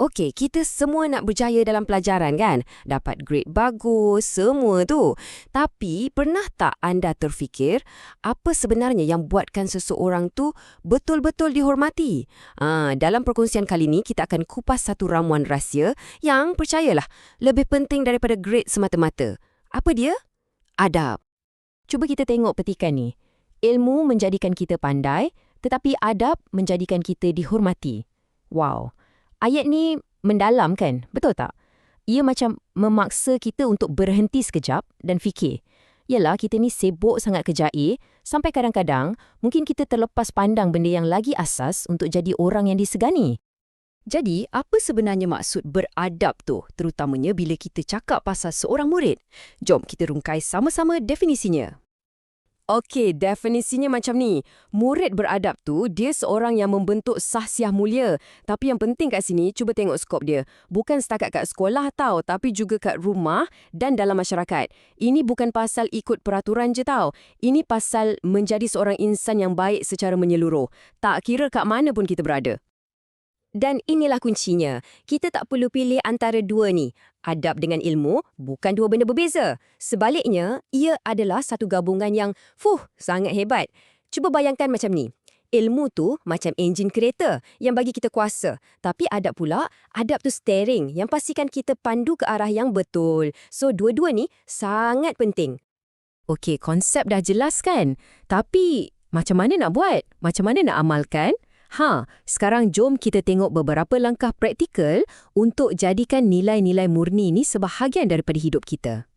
Okey, kita semua nak berjaya dalam pelajaran kan? Dapat grade bagus, semua tu. Tapi, pernah tak anda terfikir apa sebenarnya yang buatkan seseorang tu betul-betul dihormati? Dalam perkongsian kali ni, kita akan kupas satu ramuan rahsia yang percayalah, lebih penting daripada grade semata-mata. Apa dia? Adab. Cuba kita tengok petikan ni. Ilmu menjadikan kita pandai, tetapi adab menjadikan kita dihormati. Wow. Ayat ni mendalam kan? Betul tak? Ia macam memaksa kita untuk berhenti sekejap dan fikir. Yalah, kita ni sibuk sangat kerja A, sampai kadang-kadang mungkin kita terlepas pandang benda yang lagi asas untuk jadi orang yang disegani. Jadi, apa sebenarnya maksud beradab tu, terutamanya bila kita cakap pasal seorang murid? Jom kita rungkai sama-sama definisinya. Okey, definisinya macam ni. Murid beradab tu, dia seorang yang membentuk sahsiah mulia. Tapi yang penting kat sini, cuba tengok skop dia. Bukan setakat kat sekolah tau, tapi juga kat rumah dan dalam masyarakat. Ini bukan pasal ikut peraturan je tau. Ini pasal menjadi seorang insan yang baik secara menyeluruh. Tak kira kat mana pun kita berada. Dan inilah kuncinya. Kita tak perlu pilih antara dua ni. Adab dengan ilmu bukan dua benda berbeza. Sebaliknya, ia adalah satu gabungan yang sangat hebat. Cuba bayangkan macam ni. Ilmu tu macam enjin kereta yang bagi kita kuasa. Tapi adab pula, adab tu steering yang pastikan kita pandu ke arah yang betul. So, dua-dua ni sangat penting. Okey, konsep dah jelas kan? Tapi, macam mana nak buat? Macam mana nak amalkan? Sekarang jom kita tengok beberapa langkah praktikal untuk jadikan nilai-nilai murni ni sebahagian daripada hidup kita.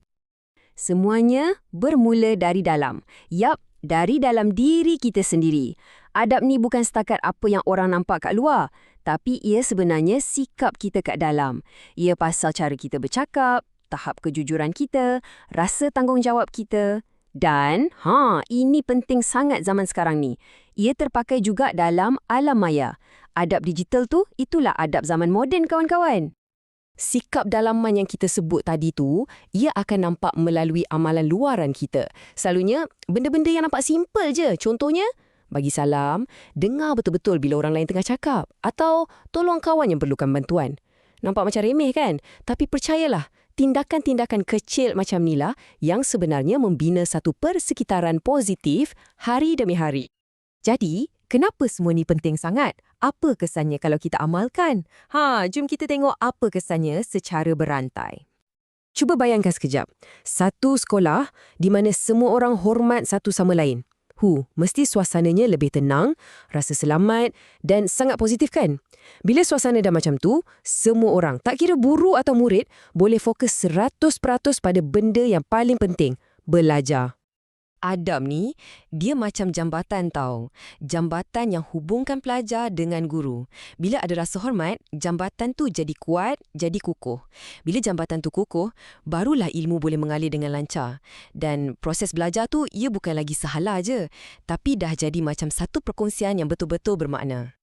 Semuanya bermula dari dalam. Yap, dari dalam diri kita sendiri. Adab ni bukan setakat apa yang orang nampak kat luar, tapi ia sebenarnya sikap kita kat dalam. Ia pasal cara kita bercakap, tahap kejujuran kita, rasa tanggungjawab kita. Dan, ini penting sangat zaman sekarang ni. Ia terpakai juga dalam alam maya. Adab digital tu, itulah adab zaman moden kawan-kawan. Sikap dalaman yang kita sebut tadi tu, ia akan nampak melalui amalan luaran kita. Selalunya, benda-benda yang nampak simple je. Contohnya, bagi salam, dengar betul-betul bila orang lain tengah cakap. Atau, tolong kawan yang perlukan bantuan. Nampak macam remeh kan? Tapi percayalah, tindakan-tindakan kecil macam inilah yang sebenarnya membina satu persekitaran positif hari demi hari. Jadi, kenapa semua ni penting sangat? Apa kesannya kalau kita amalkan? Jom kita tengok apa kesannya secara berantai. Cuba bayangkan sekejap. Satu sekolah di mana semua orang hormat satu sama lain. Mesti suasananya lebih tenang, rasa selamat dan sangat positif kan? Bila suasana dah macam tu, semua orang, tak kira guru atau murid, boleh fokus 100% pada benda yang paling penting, belajar. Adab ni, dia macam jambatan tau. Jambatan yang hubungkan pelajar dengan guru. Bila ada rasa hormat, jambatan tu jadi kuat, jadi kukuh. Bila jambatan tu kukuh, barulah ilmu boleh mengalir dengan lancar. Dan proses belajar tu, ia bukan lagi sahala je. Tapi dah jadi macam satu perkongsian yang betul-betul bermakna.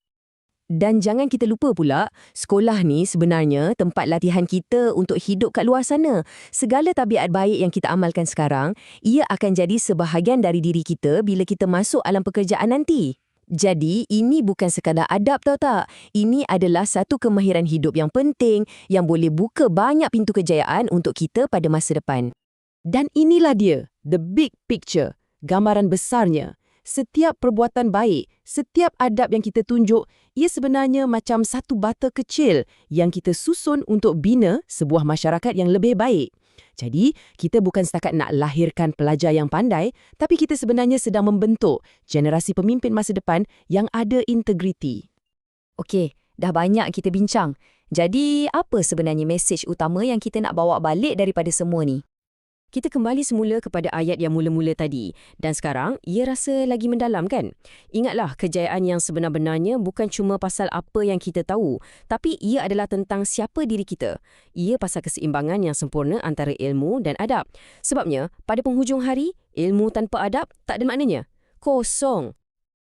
Dan jangan kita lupa pula, sekolah ni sebenarnya tempat latihan kita untuk hidup kat luar sana. Segala tabiat baik yang kita amalkan sekarang, ia akan jadi sebahagian dari diri kita bila kita masuk alam pekerjaan nanti. Jadi, ini bukan sekadar adab tau tak? Ini adalah satu kemahiran hidup yang penting yang boleh buka banyak pintu kejayaan untuk kita pada masa depan. Dan inilah dia, the big picture, gambaran besarnya. Setiap perbuatan baik, setiap adab yang kita tunjuk, ia sebenarnya macam satu bata kecil yang kita susun untuk bina sebuah masyarakat yang lebih baik. Jadi, kita bukan setakat nak lahirkan pelajar yang pandai, tapi kita sebenarnya sedang membentuk generasi pemimpin masa depan yang ada integriti. Okey, dah banyak kita bincang. Jadi, apa sebenarnya mesej utama yang kita nak bawa balik daripada semua ni? Kita kembali semula kepada ayat yang mula-mula tadi. Dan sekarang, ia rasa lagi mendalam kan? Ingatlah, kejayaan yang sebenar-benarnya bukan cuma pasal apa yang kita tahu, tapi ia adalah tentang siapa diri kita. Ia pasal keseimbangan yang sempurna antara ilmu dan adab. Sebabnya, pada penghujung hari, ilmu tanpa adab tak ada maknanya. Kosong.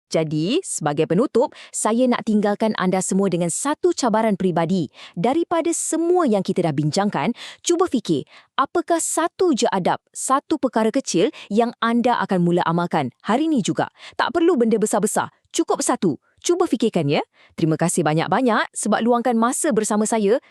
Jadi, sebagai penutup, saya nak tinggalkan anda semua dengan satu cabaran peribadi. Daripada semua yang kita dah bincangkan, cuba fikir, apakah satu je adab, satu perkara kecil yang anda akan mula amalkan hari ini juga? Tak perlu benda besar-besar, cukup satu. Cuba fikirkan ya. Terima kasih banyak-banyak sebab luangkan masa bersama saya